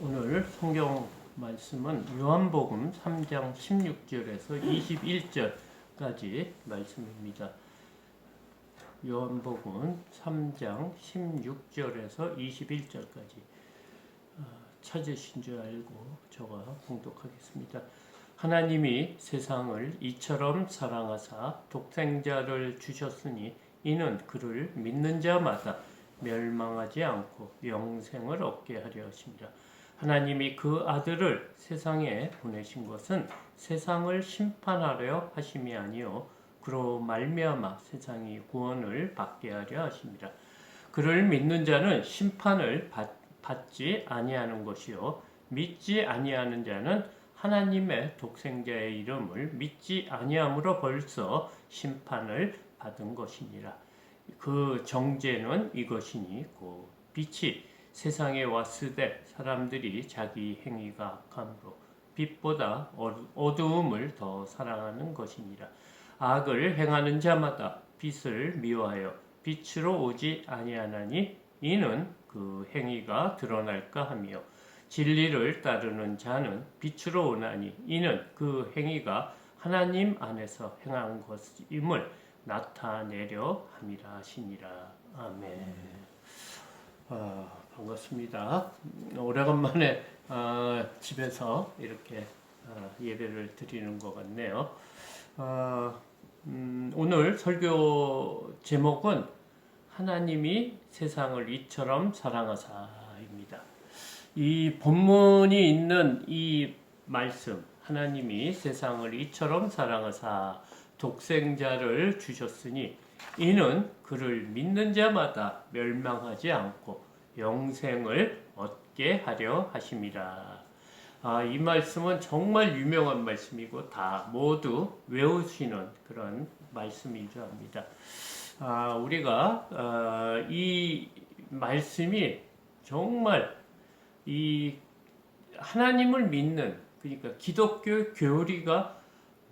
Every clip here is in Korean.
오늘 성경 말씀은 요한복음 3장 16절에서 21절까지 말씀입니다. 요한복음 3장 16절에서 21절까지 찾으신 줄 알고 저가 봉독하겠습니다. 하나님이 세상을 이처럼 사랑하사 독생자를 주셨으니 이는 그를 믿는 자마다 멸망하지 않고 영생을 얻게 하려 하십니다. 하나님이 그 아들을 세상에 보내신 것은 세상을 심판하려 하심이 아니요 그로 말미암아 세상이 구원을 받게 하려 하십니다. 그를 믿는 자는 심판을 받지 아니하는 것이요 믿지 아니하는 자는 하나님의 독생자의 이름을 믿지 아니함으로 벌써 심판을 받은 것이니라. 그 정죄는 이것이니 곧 빛이 세상에 왔으되 사람들이 자기 행위가 악함으로 빛보다 어두움을 더 사랑하는 것이니라. 악을 행하는 자마다 빛을 미워하여 빛으로 오지 아니하나니 이는 그 행위가 드러날까 하며 진리를 따르는 자는 빛으로 오나니 이는 그 행위가 하나님 안에서 행한 것임을 나타내려 함이라 하시니라. 아멘. 반갑습니다. 오래간만에 집에서 이렇게 예배를 드리는 것 같네요. 오늘 설교 제목은 하나님이 세상을 이처럼 사랑하사입니다. 이 본문이 있는 이 말씀, 하나님이 세상을 이처럼 사랑하사 독생자를 주셨으니 이는 그를 믿는 자마다 멸망하지 않고 영생을 얻게 하려 하심이라. 이 말씀은 정말 유명한 말씀이고 다 모두 외우시는 그런 말씀인 줄 압니다. 우리가 이 말씀이 정말 이 하나님을 믿는, 그러니까 기독교 교리가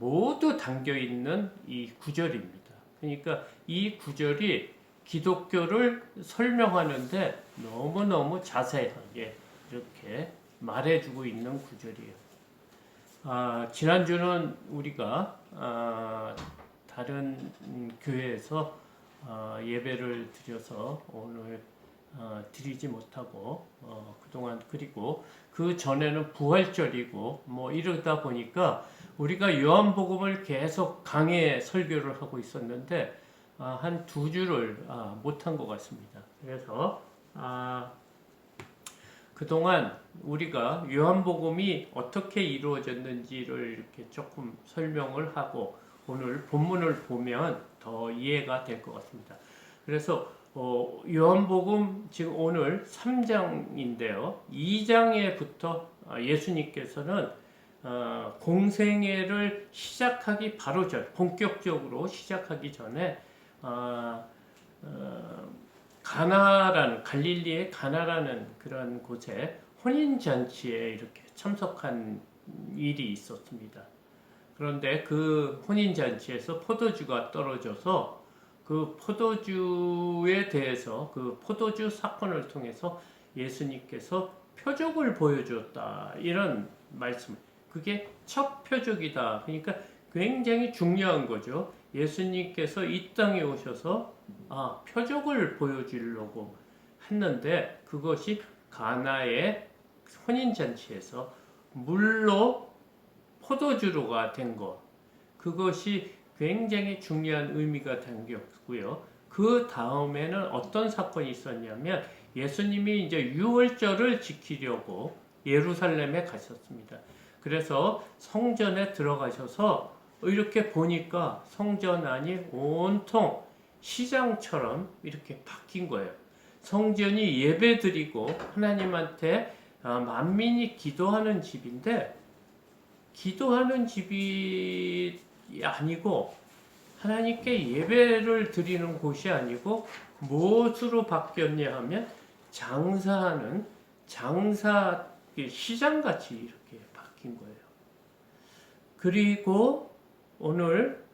모두 담겨 있는 이 구절입니다. 그러니까 이 구절이 기독교를 설명하는데 너무너무 자세하게 이렇게 말해주고 있는 구절이에요. 지난주는 우리가 다른 교회에서 예배를 드려서 오늘 드리지 못하고 그동안, 그리고 그 전에는 부활절이고 뭐 이러다 보니까 우리가 요한복음을 계속 강해 설교를 하고 있었는데 한 두 주를 못한 것 같습니다. 그래서 그동안 우리가 요한복음이 어떻게 이루어졌는지를 이렇게 조금 설명을 하고 오늘 본문을 보면 더 이해가 될 것 같습니다. 그래서 요한복음 지금 오늘 3장인데요. 2장에부터 예수님께서는 공생애를 시작하기 바로 전, 본격적으로 시작하기 전에 가나라는, 갈릴리의 가나라는 그런 곳에 혼인잔치에 이렇게 참석한 일이 있었습니다. 그런데 그 혼인잔치에서 포도주가 떨어져서 그 포도주에 대해서, 그 포도주 사건을 통해서 예수님께서 표적을 보여주었다, 이런 말씀. 그게 첫 표적이다. 그러니까 굉장히 중요한 거죠. 예수님께서 이 땅에 오셔서 표적을 보여주려고 했는데 그것이 가나의 혼인잔치에서 물로 포도주로가 된 것, 그것이 굉장히 중요한 의미가 담겼고요. 그 다음에는 어떤 사건이 있었냐면 예수님이 이제 유월절을 지키려고 예루살렘에 가셨습니다. 그래서 성전에 들어가셔서 이렇게 보니까 성전 안이 온통 시장처럼 이렇게 바뀐 거예요. 성전이 예배드리고 하나님한테 만민이 기도하는 집인데, 기도하는 집이 아니고 하나님께 예배를 드리는 곳이 아니고 무엇으로 바뀌었냐 하면 장사하는 장사 시장같이 이렇게 바뀐 거예요. 그리고 오늘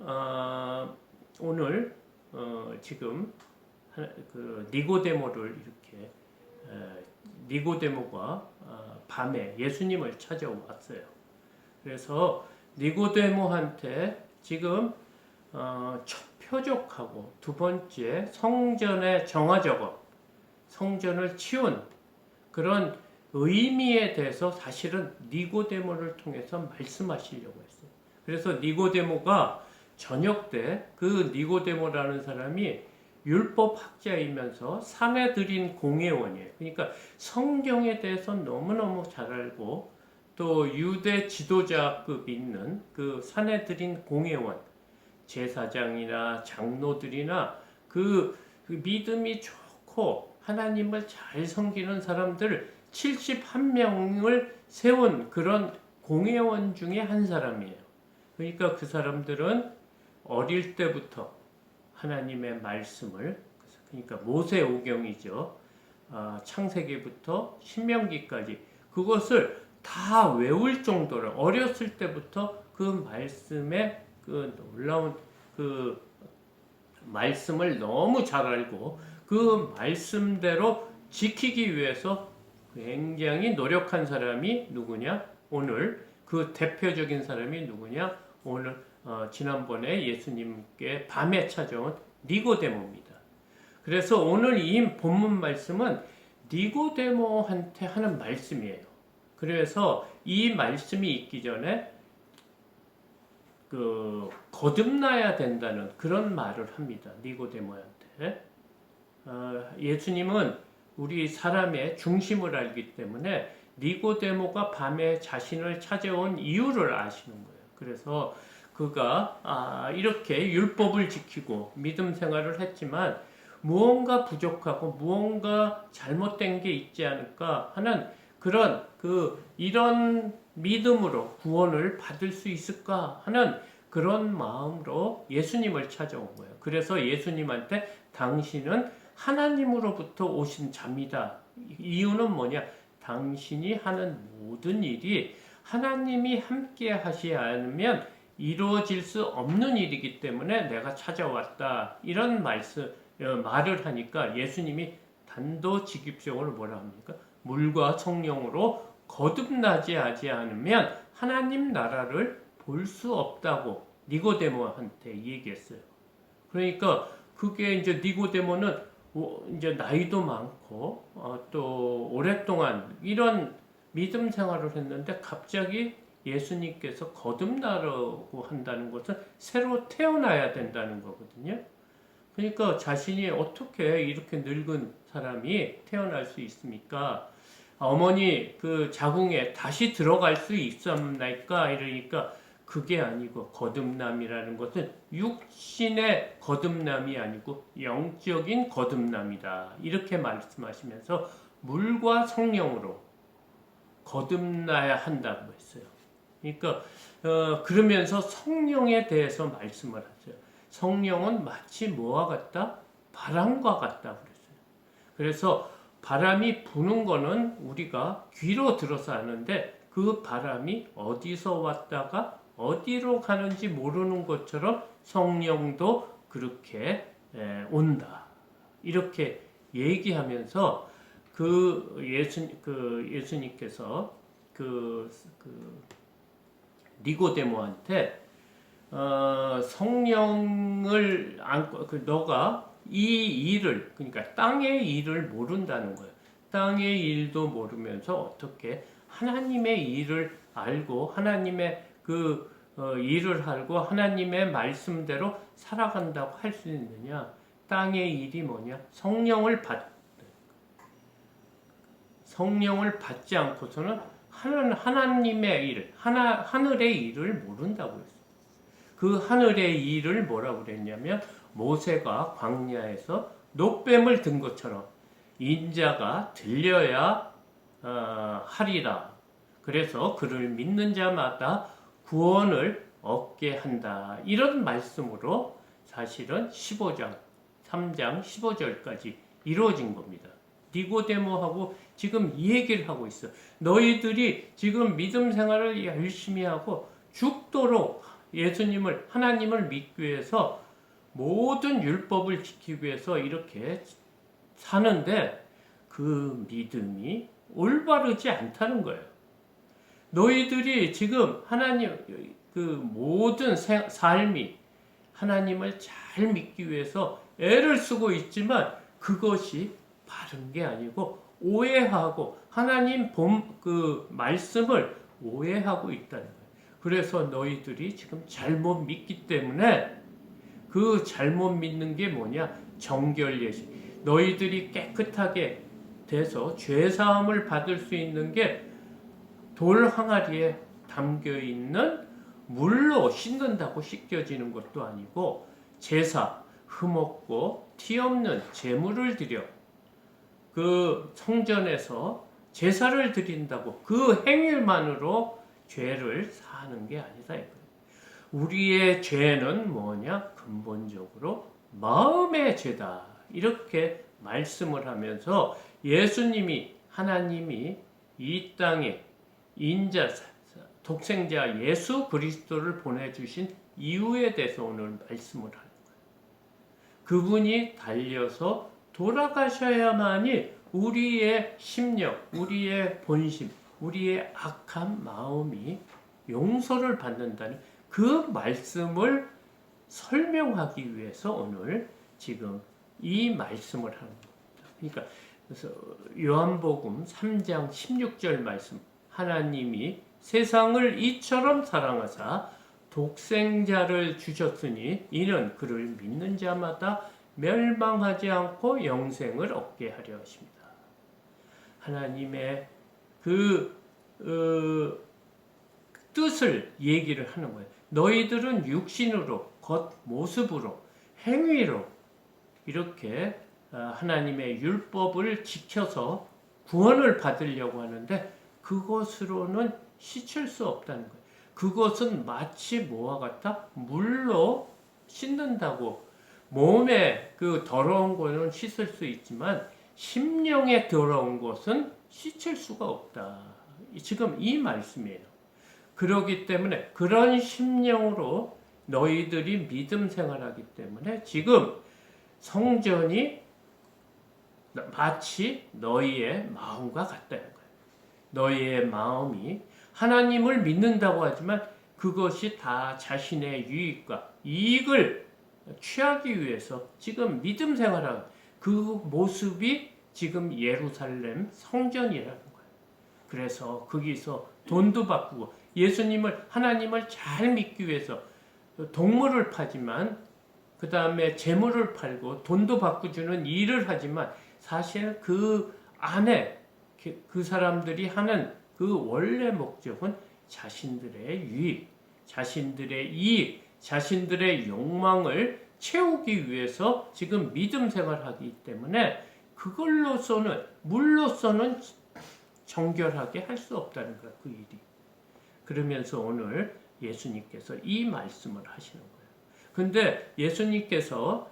지금 그 니고데모를 이렇게 니고데모가 밤에 예수님을 찾아왔어요. 그래서 니고데모한테 지금 첫 표적하고 두 번째 성전의 정화작업, 성전을 치운 그런 의미에 대해서 사실은 니고데모를 통해서 말씀하시려고 했어요. 그래서 니고데모가 저녁 때 그 니고데모라는 사람이 율법학자이면서 사내들인 공회원이에요. 그러니까 성경에 대해서 너무너무 잘 알고 또 유대 지도자급 있는 그 사내들인 공회원, 제사장이나 장로들이나 그 믿음이 좋고 하나님을 잘 섬기는 사람들 71명을 세운 그런 공회원 중에 한 사람이에요. 그러니까 그 사람들은 어릴 때부터 하나님의 말씀을, 그러니까 모세오경이죠. 창세기부터 신명기까지 그것을 다 외울 정도로 어렸을 때부터 그 말씀의 그 놀라운 그 말씀을 너무 잘 알고 그 말씀대로 지키기 위해서 굉장히 노력한 사람이 누구냐? 오늘 그 대표적인 사람이 누구냐? 오늘 지난번에 예수님께 밤에 찾아온 니고데모입니다. 그래서 오늘 이 본문 말씀은 니고데모한테 하는 말씀이에요. 그래서 이 말씀이 있기 전에 거듭나야 된다는 그런 말을 합니다. 니고데모한테. 예수님은 우리 사람의 중심을 알기 때문에 니고데모가 밤에 자신을 찾아온 이유를 아시는 거예요. 그래서 그가 이렇게 율법을 지키고 믿음 생활을 했지만 무언가 부족하고 무언가 잘못된 게 있지 않을까 하는 그런 이런 믿음으로 구원을 받을 수 있을까 하는 그런 마음으로 예수님을 찾아온 거예요. 그래서 예수님한테 당신은 하나님으로부터 오신 자입니다. 이유는 뭐냐? 당신이 하는 모든 일이 하나님이 함께 하시지 않으면 이루어질 수 없는 일이기 때문에 내가 찾아왔다. 이런 말을 하니까 예수님이 단도직입적으로 뭐라 합니까? 물과 성령으로 거듭나지 하지 않으면 하나님 나라를 볼 수 없다고 니고데모한테 얘기했어요. 그러니까 그게 이제 니고데모는 이제 나이도 많고 또 오랫동안 이런 믿음 생활을 했는데 갑자기 예수님께서 거듭나라고 한다는 것은 새로 태어나야 된다는 거거든요. 그러니까 자신이 어떻게 이렇게 늙은 사람이 태어날 수 있습니까? 어머니 그 자궁에 다시 들어갈 수 있습니까? 이러니까 그게 아니고 거듭남이라는 것은 육신의 거듭남이 아니고 영적인 거듭남이다. 이렇게 말씀하시면서 물과 성령으로 거듭나야 한다고 했어요. 그러니까 그러면서 성령에 대해서 말씀을 하죠. 성령은 마치 뭐와 같다? 바람과 같다 그랬어요. 그래서 바람이 부는 거는 우리가 귀로 들어서 아는데 그 바람이 어디서 왔다가 어디로 가는지 모르는 것처럼 성령도 그렇게 온다. 이렇게 얘기하면서 예수님께서 니고데모한테 성령을 안고 너가 이 일을 그러니까 땅의 일을 모른다는 거예요. 땅의 일도 모르면서 어떻게 하나님의 일을 알고 하나님의 일을 알고 하나님의 말씀대로 살아간다고 할 수 있느냐? 땅의 일이 뭐냐? 성령을 받지 않고서는 하나님의 일, 하늘의 일을 모른다고 했어요. 그 하늘의 일을 뭐라고 그랬냐면 모세가 광야에서 놋뱀을 든 것처럼 인자가 들려야 하리라. 그래서 그를 믿는 자마다 구원을 얻게 한다. 이런 말씀으로 사실은 15장, 3장 15절까지 이루어진 겁니다. 니고데모하고 지금 이 얘기를 하고 있어. 너희들이 지금 믿음 생활을 열심히 하고 죽도록 예수님을, 하나님을 믿기 위해서 모든 율법을 지키기 위해서 이렇게 사는데 그 믿음이 올바르지 않다는 거예요. 너희들이 지금 하나님 그 모든 삶이 하나님을 잘 믿기 위해서 애를 쓰고 있지만 그것이 바른 게 아니고 오해하고 하나님 그 말씀을 오해하고 있다는 거예요. 그래서 너희들이 지금 잘못 믿기 때문에 그 잘못 믿는 게 뭐냐? 정결 예식. 너희들이 깨끗하게 돼서 죄 사함을 받을 수 있는 게 돌 항아리에 담겨 있는 물로 씻는다고 씻겨지는 것도 아니고 제사, 흠없고 티 없는 제물을 드려 그 성전에서 제사를 드린다고 그 행위만으로 죄를 사하는 게 아니다 이거예요. 우리의 죄는 뭐냐? 근본적으로 마음의 죄다. 이렇게 말씀을 하면서 예수님이 하나님이 이 땅에 인자 독생자 예수 그리스도를 보내주신 이유에 대해서 오늘 말씀을 하는 거예요. 그분이 달려서 돌아가셔야만이 우리의 심령, 우리의 본심, 우리의 악한 마음이 용서를 받는다는 그 말씀을 설명하기 위해서 오늘 지금 이 말씀을 하는 겁니다. 그러니까 그래서 요한복음 3장 16절 말씀, 하나님이 세상을 이처럼 사랑하사 독생자를 주셨으니 이는 그를 믿는 자마다 멸망하지 않고 영생을 얻게 하려 하십니다. 하나님의 그 뜻을 얘기를 하는 거예요. 너희들은 육신으로, 겉모습으로, 행위로 이렇게 하나님의 율법을 지켜서 구원을 받으려고 하는데 그것으로는 씻을 수 없다는 거예요. 그것은 마치 뭐와 같아? 물로 씻는다고. 몸에 그 더러운 것은 씻을 수 있지만 심령에 더러운 것은 씻을 수가 없다. 지금 이 말씀이에요. 그렇기 때문에 그런 심령으로 너희들이 믿음 생활하기 때문에 지금 성전이 마치 너희의 마음과 같다는 거예요. 너희의 마음이 하나님을 믿는다고 하지만 그것이 다 자신의 유익과 이익을 취하기 위해서 지금 믿음 생활하는 그 모습이 지금 예루살렘 성전이라는 거예요. 그래서 거기서 돈도 바꾸고 예수님을 하나님을 잘 믿기 위해서 동물을 파지만 그 다음에 재물을 팔고 돈도 바꾸주는 일을 하지만 사실 그 안에 그 사람들이 하는 그 원래 목적은 자신들의 유익, 자신들의 이익, 자신들의 욕망을 채우기 위해서 지금 믿음 생활하기 때문에 그걸로서는 물로서는 정결하게 할 수 없다는 거야, 그 일이. 그러면서 오늘 예수님께서 이 말씀을 하시는 거예요. 근데 예수님께서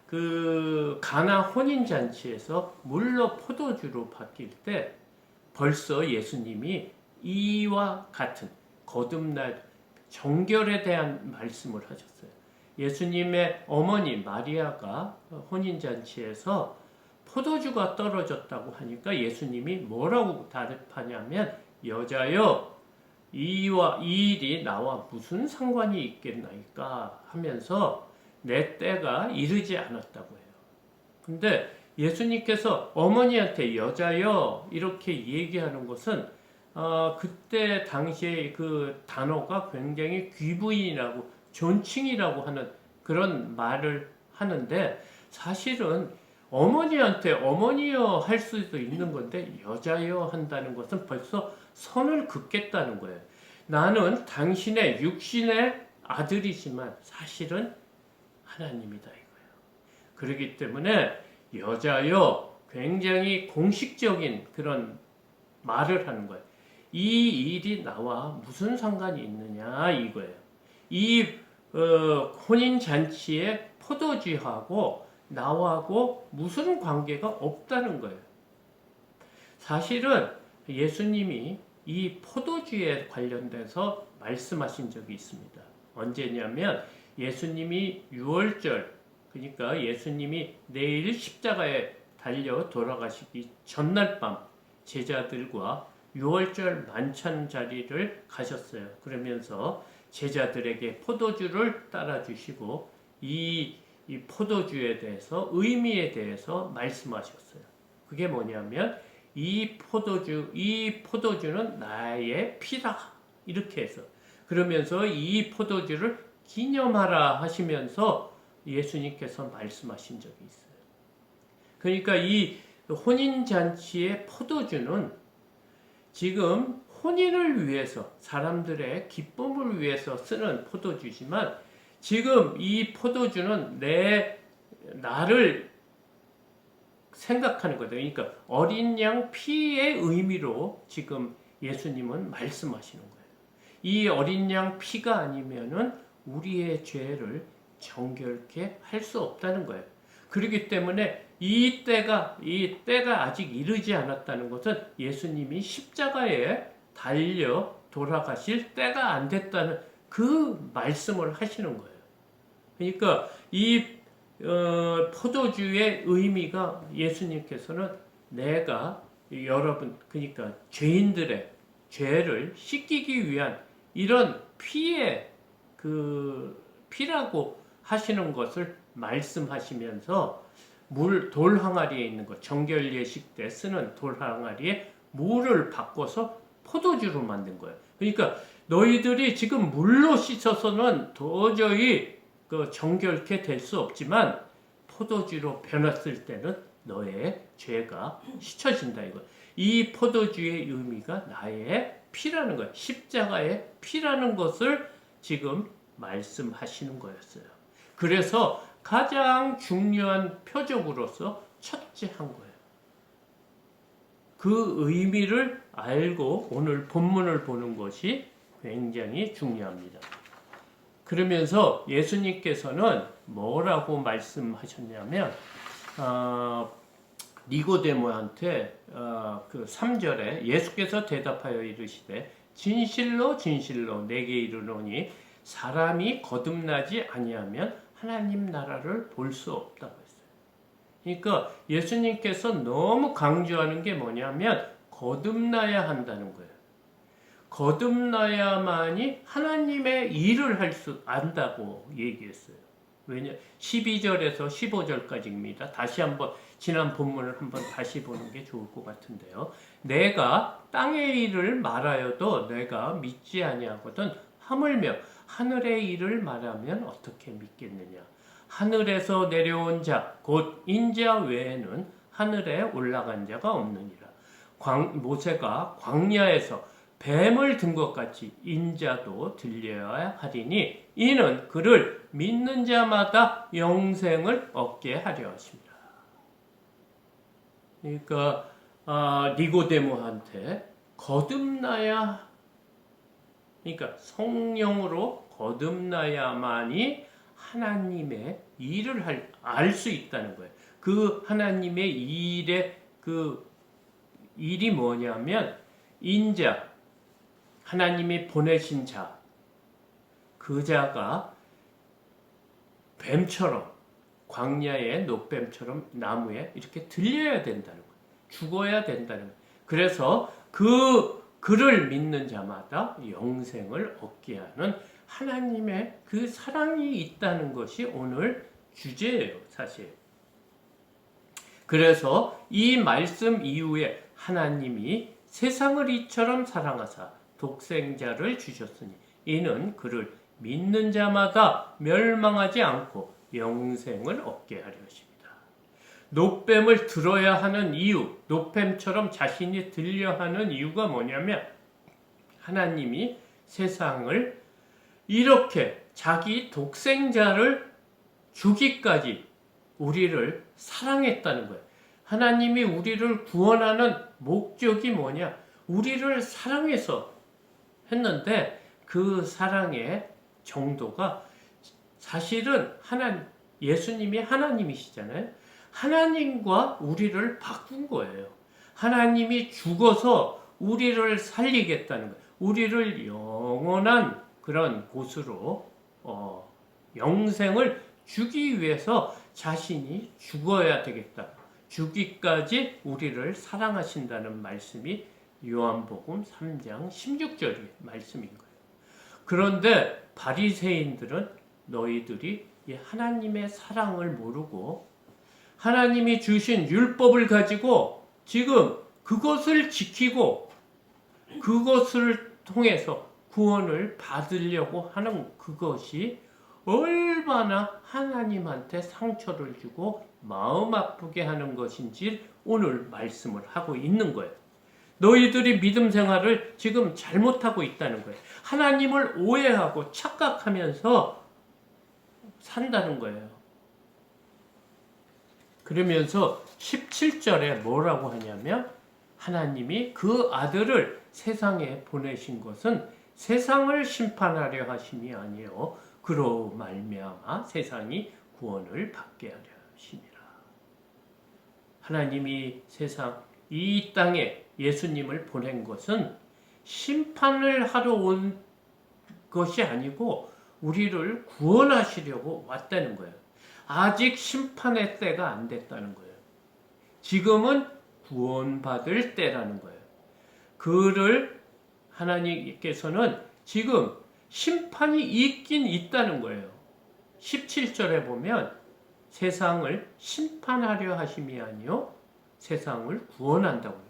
그 가나 혼인잔치에서 물로 포도주로 바뀔 때 벌써 예수님이 이와 같은 거듭날 정결에 대한 말씀을 하셨어요. 예수님의 어머니 마리아가 혼인잔치에서 포도주가 떨어졌다고 하니까 예수님이 뭐라고 대답하냐면 여자여 이 일이 나와 무슨 상관이 있겠나이까 하면서 내 때가 이르지 않았다고 해요. 근데 예수님께서 어머니한테 여자여 이렇게 얘기하는 것은 그때 당시에 그 단어가 굉장히 귀부인이라고 존칭이라고 하는 그런 말을 하는데 사실은 어머니한테 어머니여 할 수도 있는 건데 여자여 한다는 것은 벌써 선을 긋겠다는 거예요. 나는 당신의 육신의 아들이지만 사실은 하나님이다 이거예요. 그렇기 때문에 여자여 굉장히 공식적인 그런 말을 하는 거예요. 이 일이 나와 무슨 상관이 있느냐 이거예요. 이 혼인잔치의 포도주하고 나하고 무슨 관계가 없다는 거예요. 사실은 예수님이 이 포도주에 관련돼서 말씀하신 적이 있습니다. 언제냐면 예수님이 6월절 그러니까 예수님이 내일 십자가에 달려 돌아가시기 전날 밤 제자들과 유월절 만찬 자리를 가셨어요. 그러면서 제자들에게 포도주를 따라주시고 이 포도주에 대해서 의미에 대해서 말씀하셨어요. 그게 뭐냐면 이 포도주는 나의 피라 이렇게 해서 그러면서 이 포도주를 기념하라 하시면서 예수님께서 말씀하신 적이 있어요. 그러니까 이 혼인잔치의 포도주는 지금 혼인을 위해서 사람들의 기쁨을 위해서 쓰는 포도주지만 지금 이 포도주는 나를 생각하는 거죠. 그러니까 어린 양 피의 의미로 지금 예수님은 말씀하시는 거예요. 이 어린 양 피가 아니면은 우리의 죄를 정결케 할 수 없다는 거예요. 그렇기 때문에 이 때가 아직 이르지 않았다는 것은 예수님이 십자가에 달려 돌아가실 때가 안 됐다는 그 말씀을 하시는 거예요. 그러니까 이 포도주의 의미가 예수님께서는 내가 여러분 그러니까 죄인들의 죄를 씻기기 위한 이런 피의 피라고 하시는 것을 말씀하시면서 돌 항아리에 있는 것 정결 예식 때 쓰는 돌 항아리에 물을 바꿔서 포도주로 만든 거예요. 그러니까 너희들이 지금 물로 씻어서는 도저히 정결케 될 수 없지만 포도주로 변했을 때는 너의 죄가 씻어진다 이거. 이 포도주의 의미가 나의 피라는 거예요. 십자가의 피라는 것을 지금 말씀하시는 거였어요. 그래서 가장 중요한 표적으로서 첫째 한 거예요. 그 의미를 알고 오늘 본문을 보는 것이 굉장히 중요합니다. 그러면서 예수님께서는 뭐라고 말씀하셨냐면 니고데모한테 그 3절에 예수께서 대답하여 이르시되 진실로 진실로 내게 이르노니 사람이 거듭나지 아니하면 하나님 나라를 볼 수 없다고 했어요. 그러니까 예수님께서 너무 강조하는 게 뭐냐면 거듭나야 한다는 거예요. 거듭나야만이 하나님의 일을 할 수 안다고 얘기했어요. 왜냐? 12절에서 15절까지입니다. 다시 한번 지난 본문을 한번 다시 보는 게 좋을 것 같은데요. 내가 땅의 일을 말하여도 내가 믿지 아니하거든 하물며 하늘의 일을 말하면 어떻게 믿겠느냐. 하늘에서 내려온 자 곧 인자 외에는 하늘에 올라간 자가 없느니라. 모세가 광야에서 뱀을 든 것 같이 인자도 들려야 하리니 이는 그를 믿는 자마다 영생을 얻게 하려 하십니다. 그러니까 니고데모한테 거듭나야 그러니까 성령으로 거듭나야만이 하나님의 일을 알 수 있다는 거예요. 그 하나님의 일의 그 일이 뭐냐면 인자 하나님이 보내신 자, 그 자가 뱀처럼 광야의 녹뱀처럼 나무에 이렇게 들려야 된다는 거예요. 죽어야 된다는 거예요. 그래서 그를 믿는 자마다 영생을 얻게 하는 하나님의 그 사랑이 있다는 것이 오늘 주제예요, 사실. 그래서 이 말씀 이후에 하나님이 세상을 이처럼 사랑하사 독생자를 주셨으니 이는 그를 믿는 자마다 멸망하지 않고 영생을 얻게 하려 하십니다. 녹뱀을 들어야 하는 이유, 녹뱀처럼 자신이 들려 하는 이유가 뭐냐면 하나님이 세상을 이렇게 자기 독생자를 주기까지 우리를 사랑했다는 거예요. 하나님이 우리를 구원하는 목적이 뭐냐? 우리를 사랑해서 했는데 그 사랑의 정도가 사실은 예수님이 하나님이시잖아요. 하나님과 우리를 바꾼 거예요. 하나님이 죽어서 우리를 살리겠다는 거예요. 우리를 영원한 그런 곳으로 영생을 주기 위해서 자신이 죽어야 되겠다. 주기까지 우리를 사랑하신다는 말씀이 요한복음 3장 16절의 말씀인 거예요. 그런데 바리새인들은 너희들이 이 하나님의 사랑을 모르고 하나님이 주신 율법을 가지고 지금 그것을 지키고 그것을 통해서 구원을 받으려고 하는 그것이 얼마나 하나님한테 상처를 주고 마음 아프게 하는 것인지 오늘 말씀을 하고 있는 거예요. 너희들이 믿음 생활을 지금 잘못하고 있다는 거예요. 하나님을 오해하고 착각하면서 산다는 거예요. 그러면서 17절에 뭐라고 하냐면 하나님이 그 아들을 세상에 보내신 것은 세상을 심판하려 하심이 아니요 그로 말미암아 세상이 구원을 받게 하려 하심이라. 하나님이 세상 이 땅에 예수님을 보낸 것은 심판을 하러 온 것이 아니고 우리를 구원하시려고 왔다는 거예요. 아직 심판의 때가 안 됐다는 거예요. 지금은 구원받을 때라는 거예요. 그를 하나님께서는 지금 심판이 있긴 있다는 거예요. 17절에 보면 세상을 심판하려 하심이 아니요 세상을 구원한다고 해요.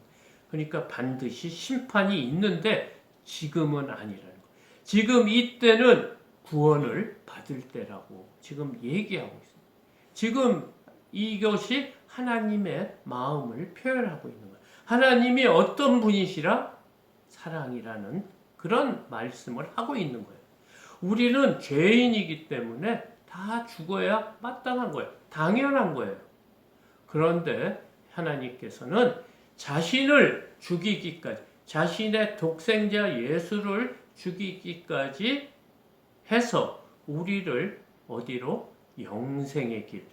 그러니까 반드시 심판이 있는데 지금은 아니라는 거예요. 지금 이때는 구원을 받을 때라고 지금 얘기하고 있습니다. 지금 이것이 하나님의 마음을 표현하고 있는 거예요. 하나님이 어떤 분이시라? 사랑이라는 그런 말씀을 하고 있는 거예요. 우리는 죄인이기 때문에 다 죽어야 마땅한 거예요. 당연한 거예요. 그런데 하나님께서는 자신을 죽이기까지, 자신의 독생자 예수를 죽이기까지 해서 우리를 어디로? 영생의 길,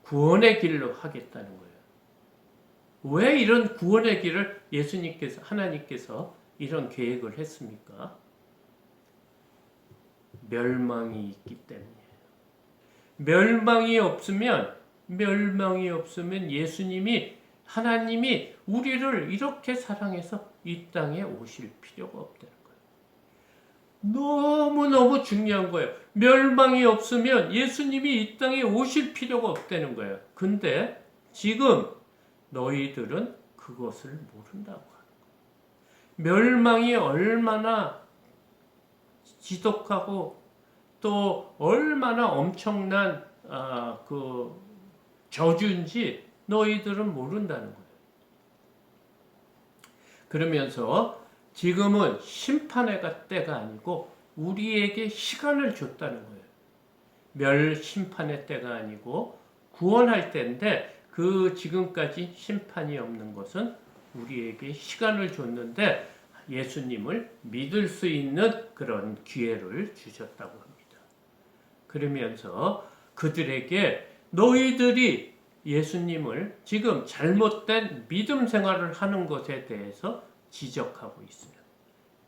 구원의 길로 하겠다는 거예요. 왜 이런 구원의 길을 예수님께서, 하나님께서 이런 계획을 했습니까? 멸망이 있기 때문이에요. 멸망이 없으면 예수님이, 하나님이 우리를 이렇게 사랑해서 이 땅에 오실 필요가 없다는 거예요. 너무너무 중요한 거예요. 멸망이 없으면 예수님이 이 땅에 오실 필요가 없다는 거예요. 근데 지금 너희들은 그것을 모른다고 하는 거예요. 멸망이 얼마나 지독하고 또 얼마나 엄청난 그 저주인지 너희들은 모른다는 거예요. 그러면서 지금은 심판의 때가 아니고 우리에게 시간을 줬다는 거예요. 심판의 때가 아니고 구원할 때인데 그 지금까지 심판이 없는 것은 우리에게 시간을 줬는데 예수님을 믿을 수 있는 그런 기회를 주셨다고 합니다. 그러면서 그들에게 너희들이 예수님을 지금 잘못된 믿음 생활을 하는 것에 대해서 지적하고 있어요.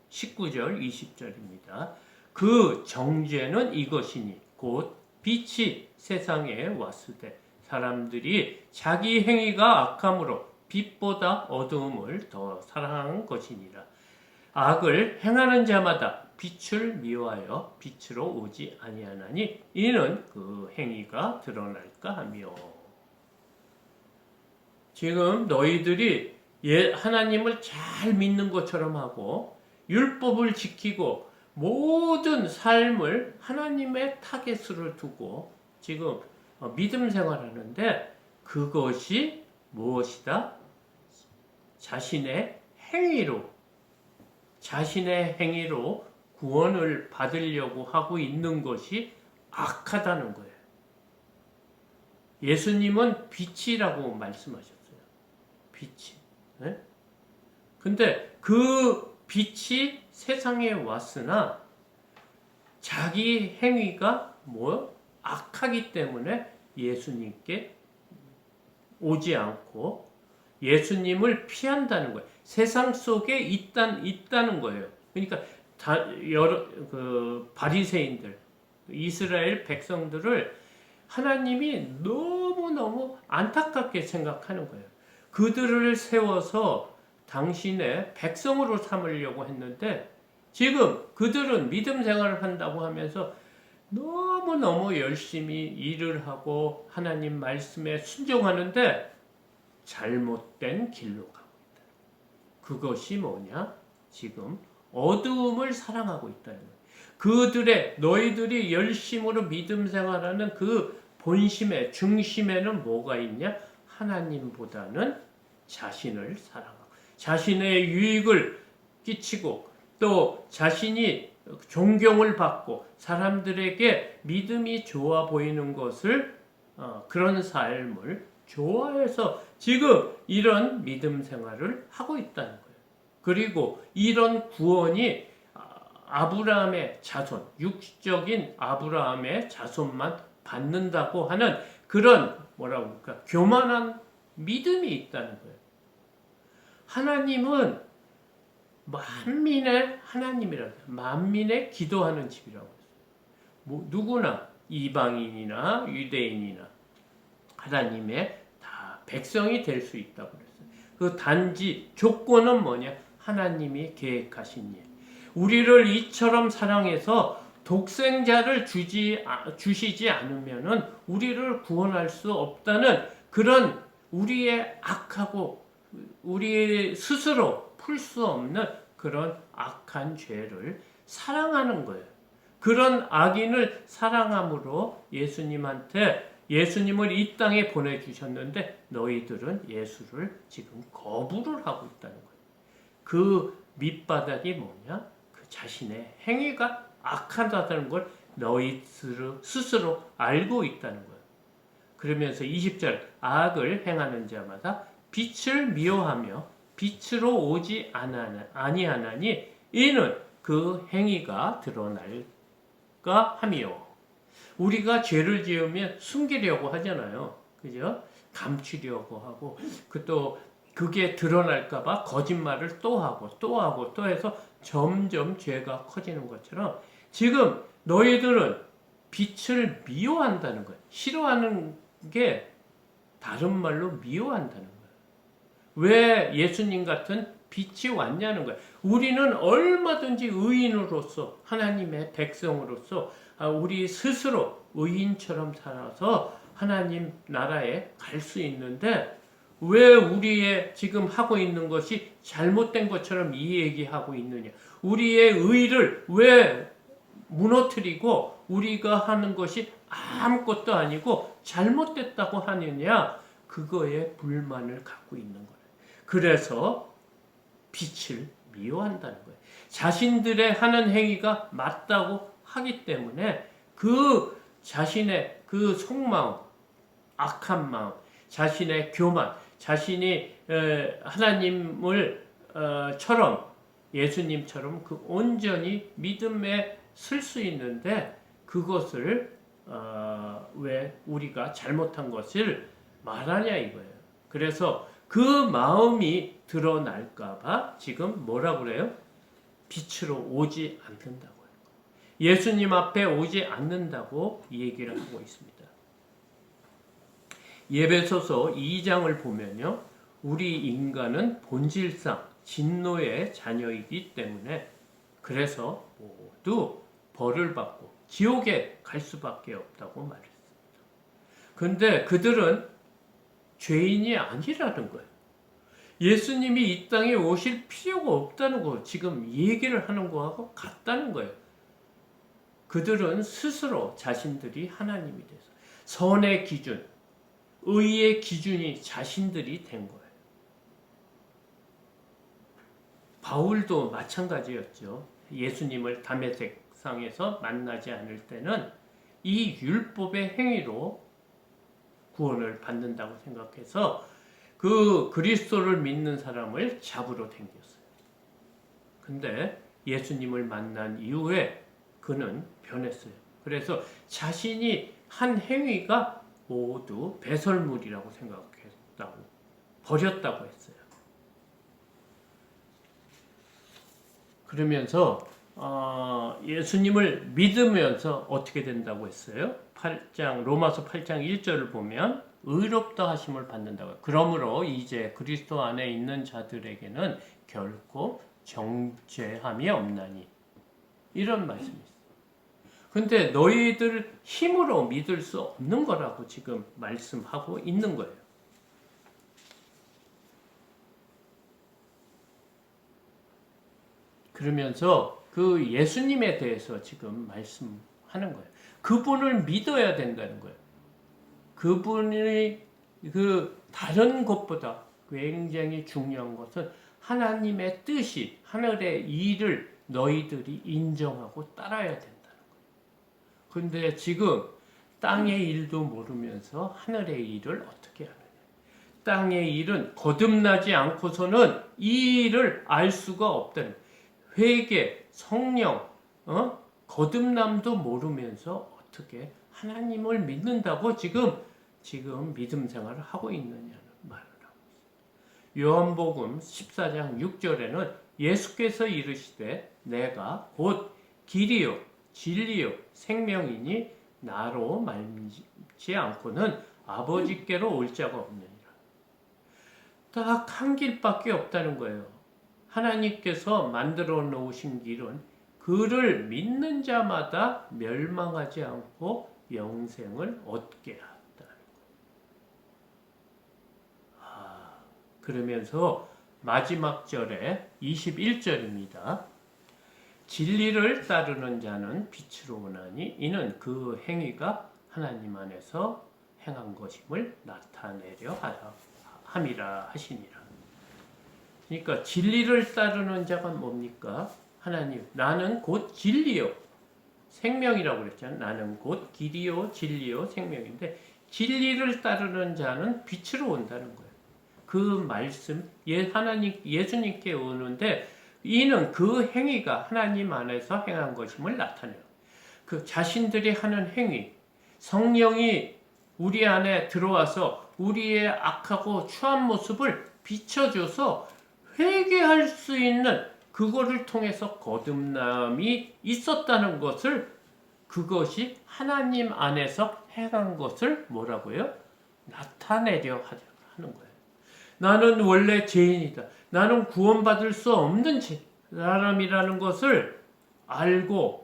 19절, 20절입니다. 그 정죄는 이것이니 곧 빛이 세상에 왔으되 사람들이 자기 행위가 악함으로 빛보다 어두움을 더 사랑한 것이니라. 악을 행하는 자마다 빛을 미워하여 빛으로 오지 아니하나니 이는 그 행위가 드러날까 하며. 지금 너희들이 하나님을 잘 믿는 것처럼 하고 율법을 지키고 모든 삶을 하나님의 타겟으로 두고 지금 믿음 생활하는데 그것이 무엇이다? 자신의 행위로 구원을 받으려고 하고 있는 것이 악하다는 거예요. 예수님은 빛이라고 말씀하셨어요. 빛이. 네? 근데 그 빛이 세상에 왔으나 자기 행위가 악하기 때문에 예수님께 오지 않고 예수님을 피한다는 거예요. 세상 속에 있다는 거예요. 그러니까 바리새인들, 이스라엘 백성들을 하나님이 너무 너무너무 안타깝게 생각하는 거예요. 그들을 세워서 당신의 백성으로 삼으려고 했는데 지금 그들은 믿음 생활을 한다고 하면서 너무너무 열심히 일을 하고 하나님 말씀에 순종하는데 잘못된 길로 가고 있다. 그것이 뭐냐? 지금 어두움을 사랑하고 있다는 거예요. 너희들이 열심으로 믿음 생활하는 그 본심의 중심에는 뭐가 있냐? 하나님보다는 자신을 사랑하고 자신의 유익을 끼치고 또 자신이 존경을 받고 사람들에게 믿음이 좋아 보이는 것을 그런 삶을 좋아해서 지금 이런 믿음 생활을 하고 있다는 거예요. 그리고 이런 구원이 아브라함의 자손, 육적인 아브라함의 자손만 받는다고 하는 그런 뭐라고 할까? 교만한 믿음이 있다는 거예요. 하나님은 만민의 하나님이라고 해요. 만민의 기도하는 집이라고 했어요. 누구나 이방인이나 유대인이나 하나님의 다 백성이 될 수 있다고 그랬어요. 그 단지 조건은 뭐냐? 하나님이 계획하신 일. 우리를 이처럼 사랑해서 독생자를 주시지 않으면은 우리를 구원할 수 없다는 그런 우리의 악하고 우리 스스로 풀 수 없는 그런 악한 죄를 사랑하는 거예요. 그런 악인을 사랑함으로 예수님을 이 땅에 보내주셨는데 너희들은 예수를 지금 거부를 하고 있다는 거예요. 그 밑바닥이 뭐냐? 그 자신의 행위가 악하다는 걸 너희 스스로 알고 있다는 거예요. 그러면서 20절 악을 행하는 자마다 빛을 미워하며 빛으로 오지 아니하나니 이는 그 행위가 드러날까 함이요. 우리가 죄를 지으면 숨기려고 하잖아요. 그죠? 감추려고 하고 또 그게 드러날까봐 거짓말을 또 하고 해서 점점 죄가 커지는 것처럼 지금 너희들은 빛을 미워한다는 거예요. 싫어하는 게 다른 말로 미워한다는 거예요. 왜 예수님 같은 빛이 왔냐는 거예요. 우리는 얼마든지 의인으로서 하나님의 백성으로서 우리 스스로 의인처럼 살아서 하나님 나라에 갈 수 있는데 왜 우리의 지금 하고 있는 것이 잘못된 것처럼 이 얘기하고 있느냐. 우리의 의를 왜 무너뜨리고 우리가 하는 것이 아무것도 아니고 잘못됐다고 하느냐. 그거에 불만을 갖고 있는 거예요. 그래서 빛을 미워한다는 거예요. 자신들의 하는 행위가 맞다고 하기 때문에 그 자신의 그 속마음, 악한 마음, 자신의 교만, 자신이 하나님을 예수님처럼 그 온전히 믿음에 쓸 수 있는데 그것을 왜 우리가 잘못한 것을 말하냐 이거예요. 그래서 그 마음이 드러날까봐 지금 뭐라 그래요? 빛으로 오지 않는다고요. 예수님 앞에 오지 않는다고 얘기를 하고 있습니다. 에베소서 2장을 보면요. 우리 인간은 본질상 진노의 자녀이기 때문에 그래서 모두 벌을 받고 지옥에 갈 수밖에 없다고 말했습니다. 근데 그들은 죄인이 아니라는 거예요. 예수님이 이 땅에 오실 필요가 없다는 거 지금 얘기를 하는 거하고 같다는 거예요. 그들은 스스로 자신들이 하나님이 돼서 선의 기준, 의의 기준이 자신들이 된 거예요. 바울도 마찬가지였죠. 예수님을 다메섹상에서 만나지 않을 때는 이 율법의 행위로 구원을 받는다고 생각해서 그 그리스도를 믿는 사람을 잡으러 댕겼어요. 근데 예수님을 만난 이후에 그는 변했어요. 그래서 자신이 한 행위가 모두 배설물이라고 생각했다고 버렸다고 했어요. 그러면서 예수님을 믿으면서 어떻게 된다고 했어요? 로마서 8장 1절을 보면 의롭다 하심을 받는다고. 그러므로 이제 그리스도 안에 있는 자들에게는 결코 정죄함이 없나니. 이런 말씀이 있어요. 근데 너희들 힘으로 믿을 수 없는 거라고 지금 말씀하고 있는 거예요. 그러면서 그 예수님에 대해서 지금 말씀하는 거예요. 그분을 믿어야 된다는 거예요. 그분이 그 다른 것보다 굉장히 중요한 것은 하나님의 뜻이, 하늘의 일을 너희들이 인정하고 따라야 된다는 거예요. 근데 지금 땅의 일도 모르면서 하늘의 일을 어떻게 하느냐. 땅의 일은 거듭나지 않고서는 이 일을 알 수가 없다는 거예요. 회개, 성령, 거듭남도 모르면서 어떻게 하나님을 믿는다고 지금 믿음 생활을 하고 있느냐는 말을 하고 있습니다. 요한복음 14장 6절에는 예수께서 이르시되 내가 곧 길이요 진리요 생명이니 나로 말미지 않고는 아버지께로 올 자가 없느니라. 딱 한 길밖에 없다는 거예요. 하나님께서 만들어 놓으신 길은 그를 믿는 자마다 멸망하지 않고 영생을 얻게 한다는 거예요. 그러면서 마지막 절에 21절입니다. 진리를 따르는 자는 빛으로 오나니 이는 그 행위가 하나님 안에서 행한 것임을 나타내려 함이라 하시니라. 그러니까 진리를 따르는 자가 뭡니까? 하나님, 나는 곧 진리요 생명이라고 그랬잖아요. 나는 곧 길이요 진리요 생명인데 진리를 따르는 자는 빛으로 온다는 거예요. 그 말씀 하나님 예수님께 오는데 이는 그 행위가 하나님 안에서 행한 것임을 나타내요. 그 자신들이 하는 행위, 성령이 우리 안에 들어와서 우리의 악하고 추한 모습을 비춰줘서 회개할 수 있는 그거를 통해서 거듭남이 있었다는 것을 그것이 하나님 안에서 행한 것을 뭐라고요? 나타내려 하는 거예요. 나는 원래 죄인이다. 나는 구원받을 수 없는 사람이라는 것을 알고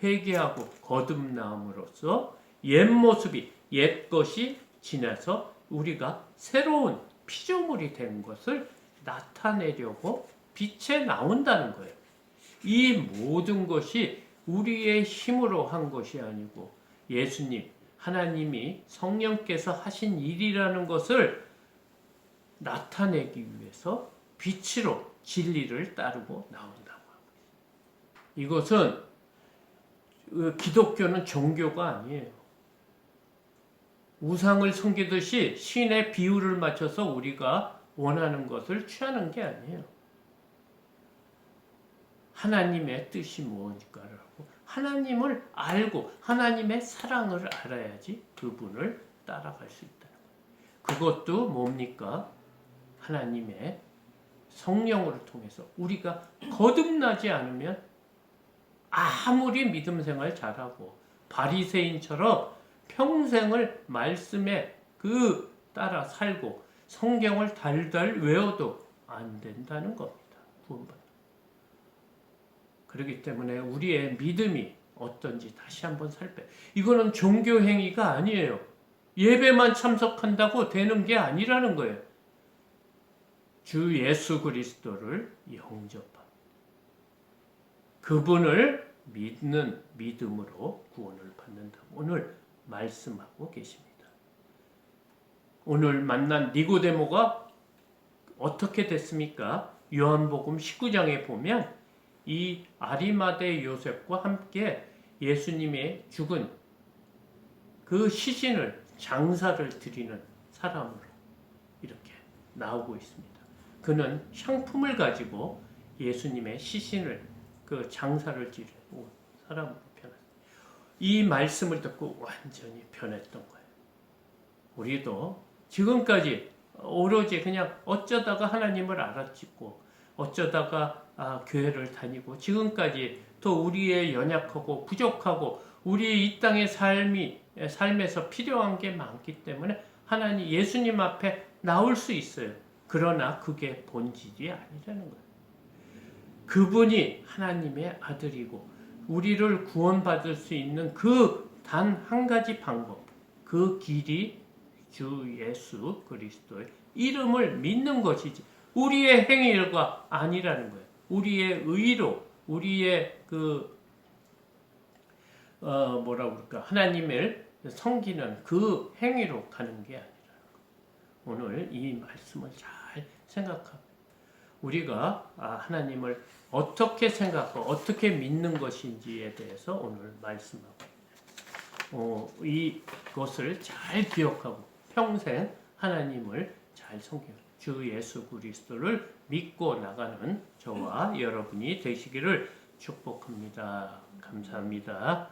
회개하고 거듭남으로써 옛 모습이 옛 것이 지나서 우리가 새로운 피조물이 된 것을 나타내려고 빛에 나온다는 거예요. 이 모든 것이 우리의 힘으로 한 것이 아니고 예수님, 하나님이 성령께서 하신 일이라는 것을 나타내기 위해서 빛으로 진리를 따르고 나온다고 하고 있어요. 이것은 기독교는 종교가 아니에요. 우상을 섬기듯이 신의 비율을 맞춰서 우리가 원하는 것을 취하는 게 아니에요. 하나님의 뜻이 무엇인가를 알고 하나님을 알고 하나님의 사랑을 알아야지 그분을 따라갈 수 있다는 거예요. 그것도 뭡니까? 하나님의 성령을 통해서 우리가 거듭나지 않으면 아무리 믿음 생활 잘하고 바리새인처럼 평생을 말씀에 따라 살고 성경을 달달 외워도 안 된다는 겁니다. 구원받는. 그렇기 때문에 우리의 믿음이 어떤지 다시 한번 살펴. 이거는 종교 행위가 아니에요. 예배만 참석한다고 되는 게 아니라는 거예요. 주 예수 그리스도를 영접합니다. 그분을 믿는 믿음으로 구원을 받는다고 오늘 말씀하고 계십니다. 오늘 만난 니고데모가 어떻게 됐습니까? 요한복음 19장에 보면 이 아리마대 요셉과 함께 예수님의 죽은 그 시신을 장사를 드리는 사람으로 이렇게 나오고 있습니다. 그는 향품을 가지고 예수님의 시신을 그 장사를 지르고 사람으로 변했습니다. 이 말씀을 듣고 완전히 변했던 거예요. 우리도 지금까지 오로지 그냥 어쩌다가 하나님을 알아듣고 어쩌다가 교회를 다니고 지금까지 또 우리의 연약하고 부족하고 우리의 이 땅의 삶에서 필요한 게 많기 때문에 하나님 예수님 앞에 나올 수 있어요. 그러나 그게 본질이 아니라는 거예요. 그분이 하나님의 아들이고 우리를 구원받을 수 있는 그 단 한 가지 방법, 그 길이 주 예수 그리스도의 이름을 믿는 것이지 우리의 행위가 아니라는 거예요. 우리의 의로, 우리의 뭐라 그럴까, 하나님을 섬기는 그 행위로 가는 게 아니라 오늘 이 말씀을 잘 생각하고 우리가 하나님을 어떻게 생각하고 어떻게 믿는 것인지에 대해서 오늘 말씀하고 이것을 잘 기억하고 평생 하나님을 잘 섬기는 주 예수 그리스도를 믿고 나가는 저와 여러분이 되시기를 축복합니다. 감사합니다.